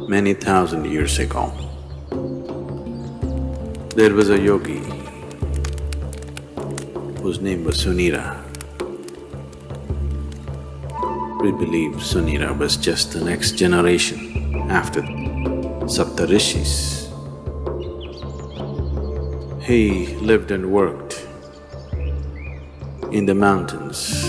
Many thousand years ago, there was a yogi whose name was Sunira. We believe Sunira was just the next generation after Saptarishis. He lived and worked in the mountains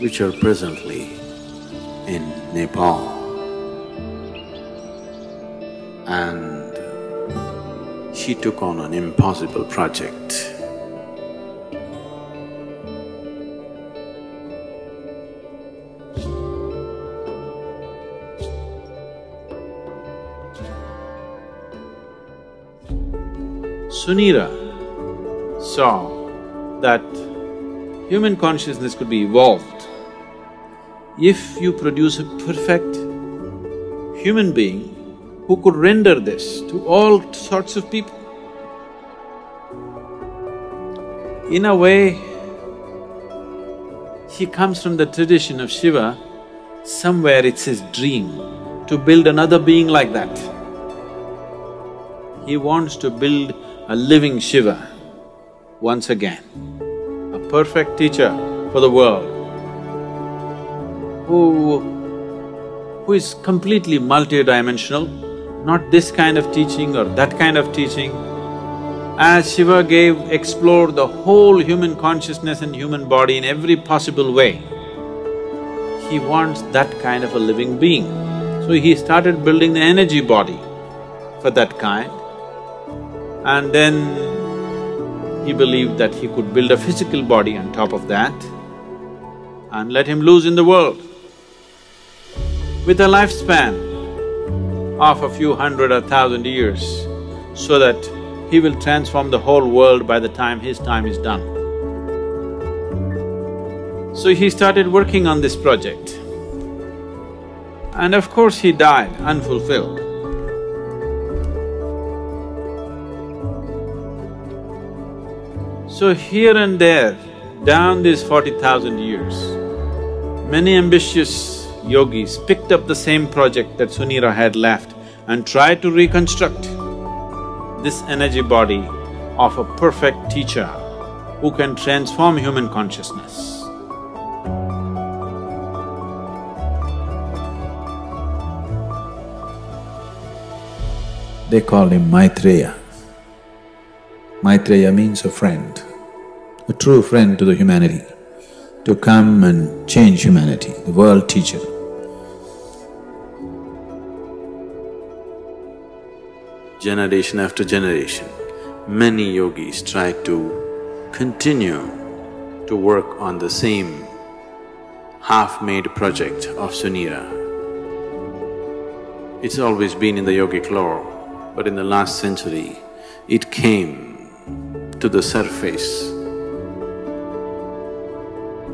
which are presently in Nepal. And she took on an impossible project. Sunira saw that human consciousness could be evolved if you produce a perfect human being who could render this to all sorts of people. In a way, he comes from the tradition of Shiva. Somewhere it's his dream to build another being like that. He wants to build a living Shiva once again, a perfect teacher for the world who is completely multidimensional, not this kind of teaching or that kind of teaching. As Shiva explored the whole human consciousness and human body in every possible way, he wants that kind of a living being. So he started building the energy body for that kind, and then he believed that he could build a physical body on top of that and let him loose in the world. With a lifespan of a few hundred or thousand years, so that he will transform the whole world by the time his time is done. So he started working on this project. And of course he died unfulfilled. So here and there, down these 40,000 years, many ambitious yogis picked up the same project that Sunira had left and tried to reconstruct this energy body of a perfect teacher who can transform human consciousness. They called him Maitreya. Maitreya means a friend, a true friend to the humanity, to come and change humanity, the world teacher. Generation after generation, many yogis tried to continue to work on the same half-made project of Sunira. It's always been in the yogic lore, but in the last century, it came to the surface.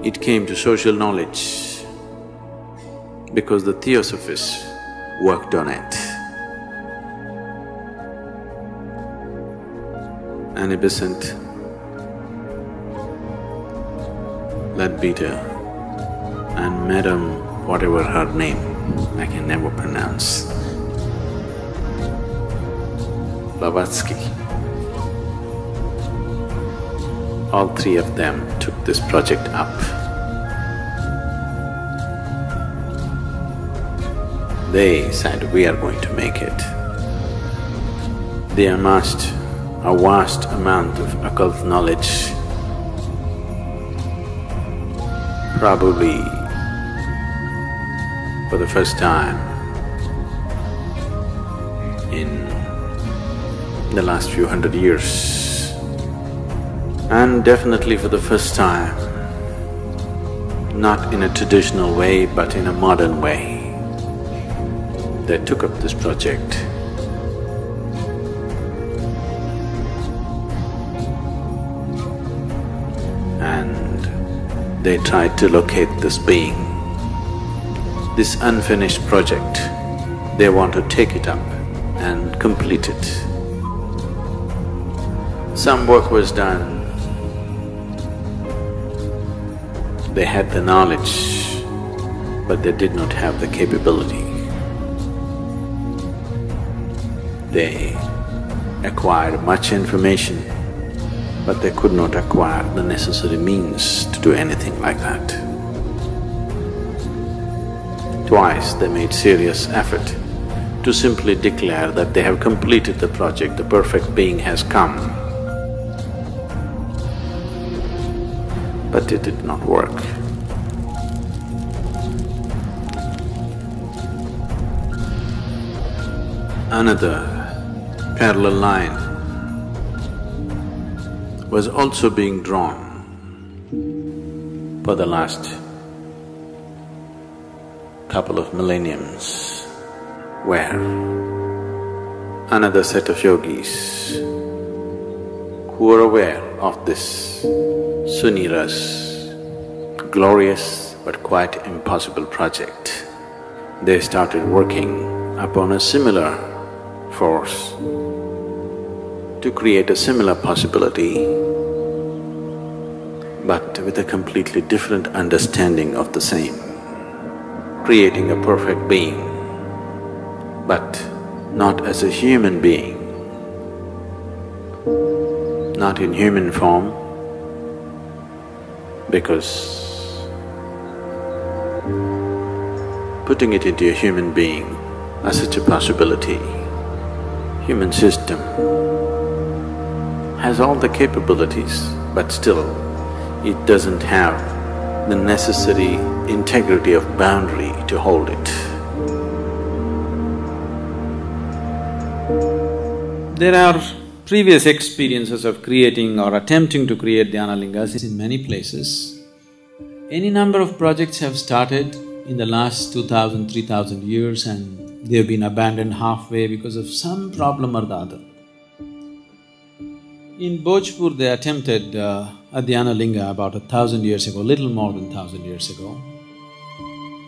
It came to social knowledge because the Theosophists worked on it. An innocent Leadbeater and Madam whatever her name, I can never pronounce, Blavatsky. All three of them took this project up. They said, we are going to make it. They amassed a vast amount of occult knowledge, probably for the first time in the last few hundred years, and definitely for the first time, not in a traditional way but in a modern way. They took up this project. And they tried to locate this being, this unfinished project. They want to take it up and complete it. Some work was done. They had the knowledge, but they did not have the capability. They acquired much information, but they could not acquire the necessary means to do anything like that. Twice they made serious effort to simply declare that they have completed the project, the perfect being has come. But it did not work. Another parallel line was also being drawn for the last couple of millenniums, where another set of yogis who were aware of this Sunira's glorious but quite impossible project, they started working upon a similar force to create a similar possibility, but with a completely different understanding of the same, creating a perfect being, but not as a human being, not in human form, because putting it into a human being as such a possibility, human system has all the capabilities, but still it doesn't have the necessary integrity of boundary to hold it. There are previous experiences of creating or attempting to create Dhyanalingas in many places. Any number of projects have started in the last 2000, 3000 years and they've been abandoned halfway because of some problem or the other. In Bhojpur, they attempted a Dhyanalinga about 1,000 years ago, little more than 1,000 years ago.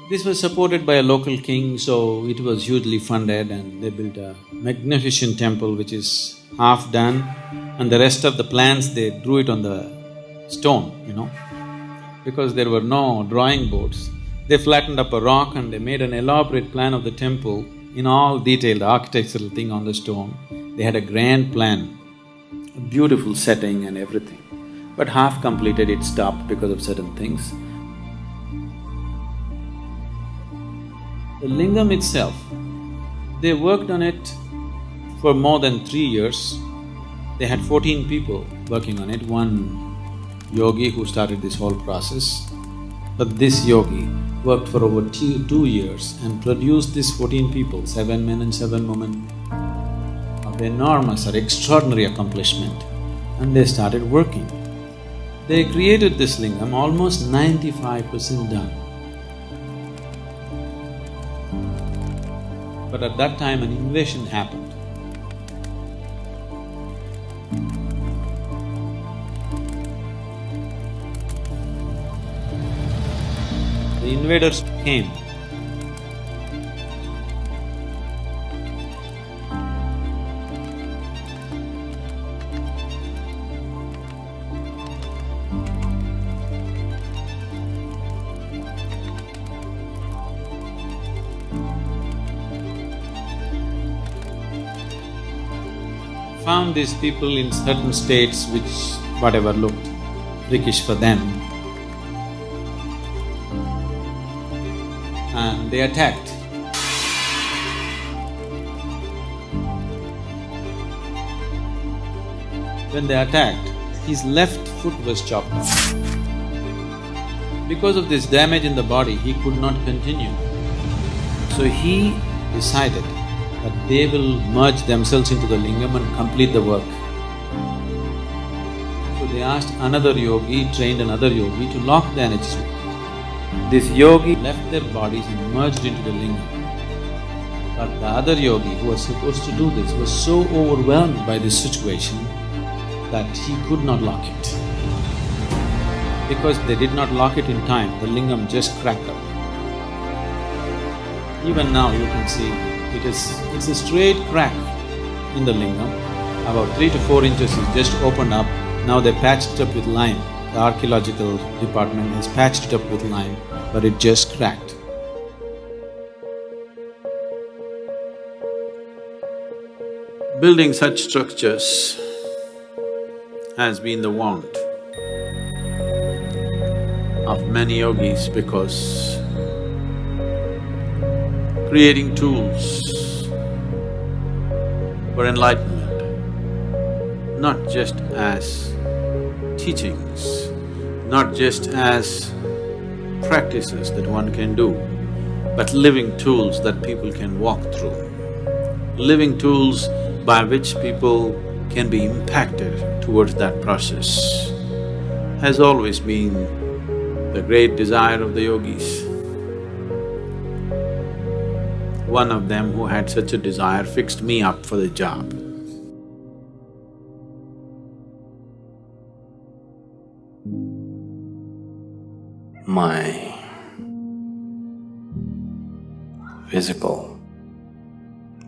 This was supported by a local king, so it was hugely funded and they built a magnificent temple which is half done, and the rest of the plans they drew it on the stone, because there were no drawing boards. They flattened up a rock and they made an elaborate plan of the temple in all detail, the architectural thing on the stone. They had a grand plan, a beautiful setting and everything. But half completed, it stopped because of certain things. The lingam itself, they worked on it for more than 3 years. They had 14 people working on it, one yogi who started this whole process. But this yogi worked for over 2 years and produced these 14 people, 7 men and 7 women, of enormous or extraordinary accomplishment, and they started working. They created this lingam almost 95% done. But at that time an invasion happened. The invaders came. Found these people in certain states which whatever looked prickish for them, and they attacked. When they attacked, his left foot was chopped off. Because of this damage in the body, he could not continue. So he decided that they will merge themselves into the lingam and complete the work. So they asked another yogi, trained another yogi to lock the energies. This yogi left their bodies and merged into the lingam. But the other yogi who was supposed to do this was so overwhelmed by this situation that he could not lock it. Because they did not lock it in time, the lingam just cracked up. Even now you can see it's a straight crack in the lingam, about 3 to 4 inches is just opened up. Now they patched it up with lime. The archaeological department has patched it up with lime, but it just cracked. Building such structures has been the want of many yogis because creating tools for enlightenment, not just as teachings, not just as practices that one can do, but living tools that people can walk through, living tools by which people can be impacted towards that process, has always been the great desire of the yogis. One of them who had such a desire fixed me up for the job. My physical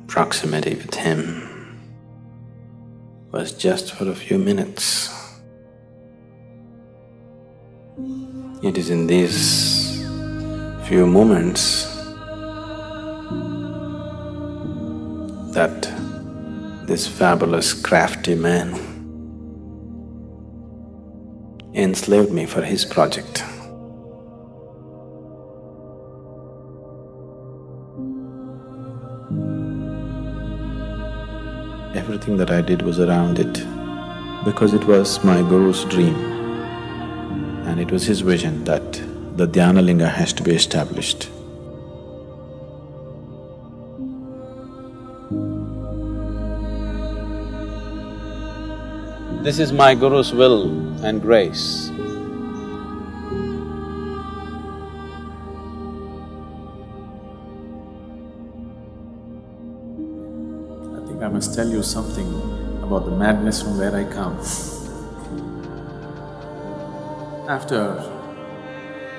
proximity with him was just for a few minutes. It is in these few moments that this fabulous crafty man enslaved me for his project. Everything that I did was around it because it was my Guru's dream and it was his vision that the Dhyanalinga has to be established. This is my Guru's will and grace. I must tell you something about the madness from where I come. After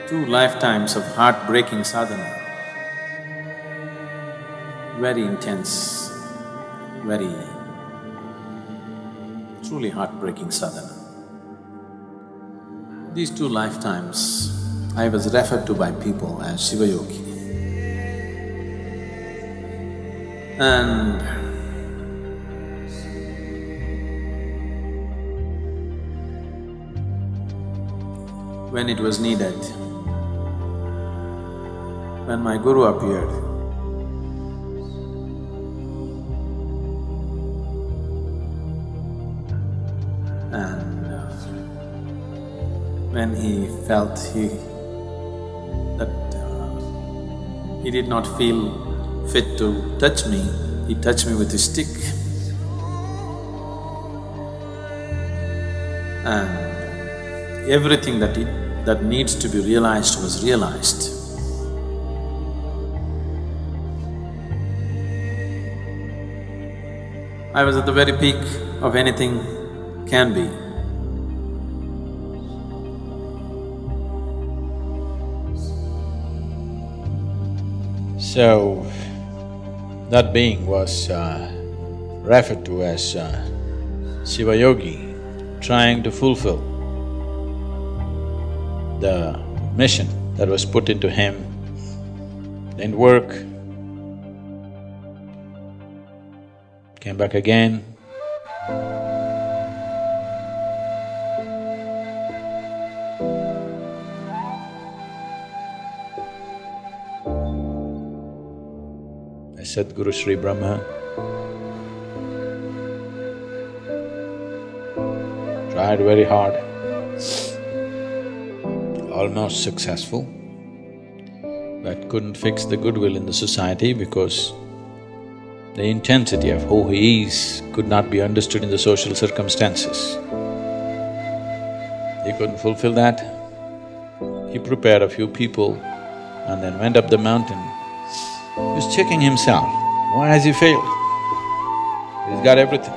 2 lifetimes of heartbreaking sadhana, very intense, very truly heartbreaking sadhana. These 2 lifetimes, I was referred to by people as Shiva Yogi. And when it was needed, when my Guru appeared, and when he felt he did not feel fit to touch me, he touched me with his stick. And everything that needs to be realized was realized. I was at the very peak of anything can be. So, that being was referred to as Shiva Yogi, trying to fulfill the mission that was put into him. Didn't work, came back again. Sadhguru Sri Brahma tried very hard, almost successful, but couldn't fix the goodwill in the society because the intensity of who he is could not be understood in the social circumstances. He couldn't fulfill that. He prepared a few people and then went up the mountain. He was checking himself, why has he failed? He's got everything.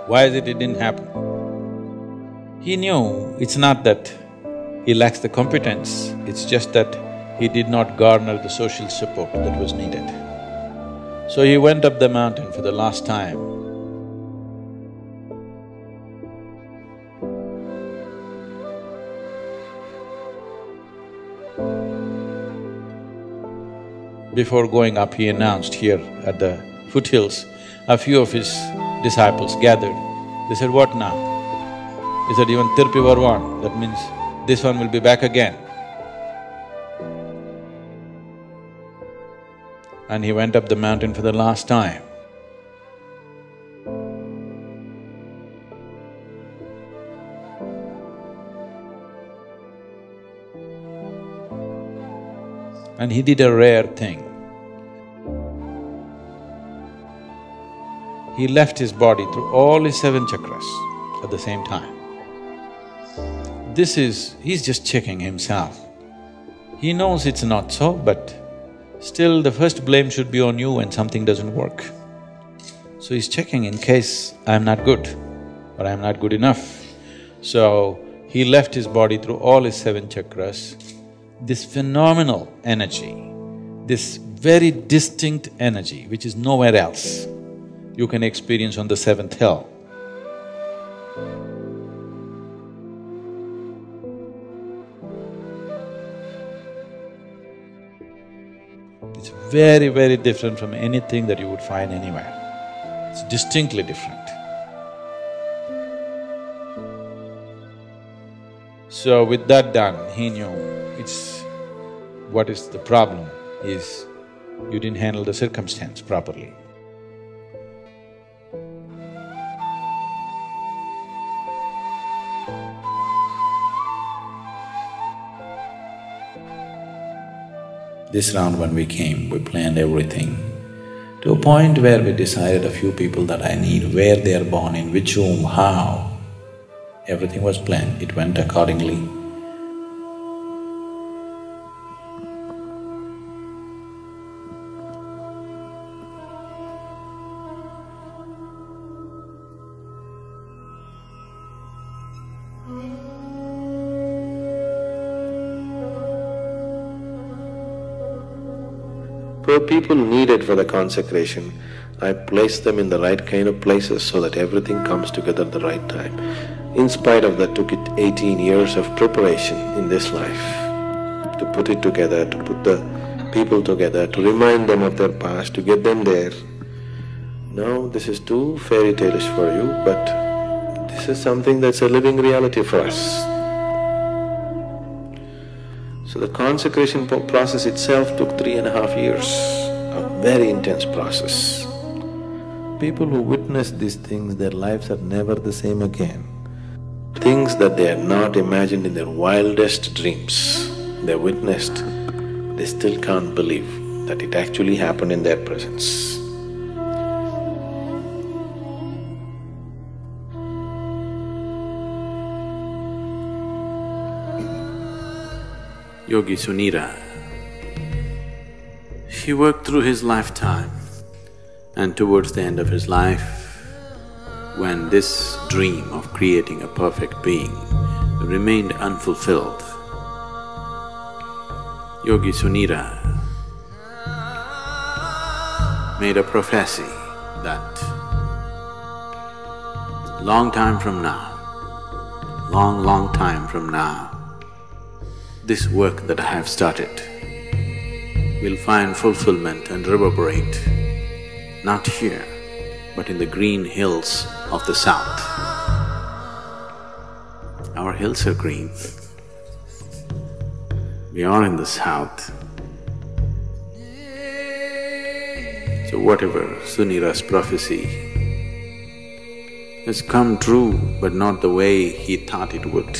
Why is it didn't happen? He knew it's not that he lacks the competence, it's just that he did not garner the social support that was needed. So he went up the mountain for the last time. Before going up, he announced here at the foothills, a few of his disciples gathered. They said, "What now?" He said, "Even Tirpi Varwan, that means this one will be back again." And he went up the mountain for the last time. And he did a rare thing. He left his body through all his 7 chakras at the same time. He's just checking himself. He knows it's not so, but still the first blame should be on you when something doesn't work. So he's checking in case I'm not good or I'm not good enough. So he left his body through all his 7 chakras. This phenomenal energy, this very distinct energy which is nowhere else, you can experience on the 7th hill. It's very, very different from anything that you would find anywhere. It's distinctly different. So with that done, he knew what is the problem is you didn't handle the circumstance properly. This round when we came, we planned everything to a point where we decided a few people that I need, where they are born, in which room, how. Everything was planned, it went accordingly. For people needed for the consecration, I placed them in the right kind of places so that everything comes together at the right time. In spite of that, took it 18 years of preparation in this life to put it together, to put the people together, to remind them of their past, to get them there. Now, this is too fairy tale-ish for you, but this is something that's a living reality for us. So the consecration process itself took 3.5 years, a very intense process. People who witness these things, their lives are never the same again. Things that they had not imagined in their wildest dreams, they witnessed, they still can't believe that it actually happened in their presence. Yogi Sunira, he worked through his lifetime, and towards the end of his life, when this dream of creating a perfect being remained unfulfilled, Yogi Sunira made a prophecy that long time from now, long time from now, this work that I have started will find fulfillment and reverberate, not here, but in the green hills of the south. Our hills are green. We are in the south. So whatever Sunira's prophecy has come true, but not the way he thought it would.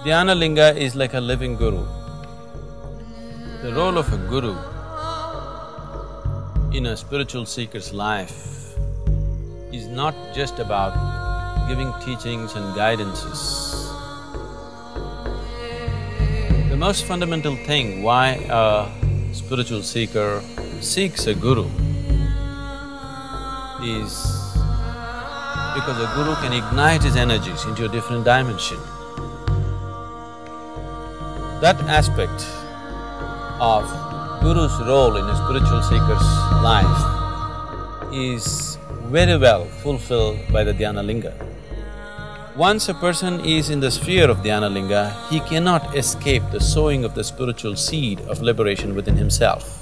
Dhyanalinga is like a living guru. The role of a guru in a spiritual seeker's life is not just about giving teachings and guidances. The most fundamental thing why a spiritual seeker seeks a guru is because a guru can ignite his energies into a different dimension. That aspect of Guru's role in a spiritual seeker's life is very well fulfilled by the Dhyanalinga. Once a person is in the sphere of Dhyanalinga, he cannot escape the sowing of the spiritual seed of liberation within himself.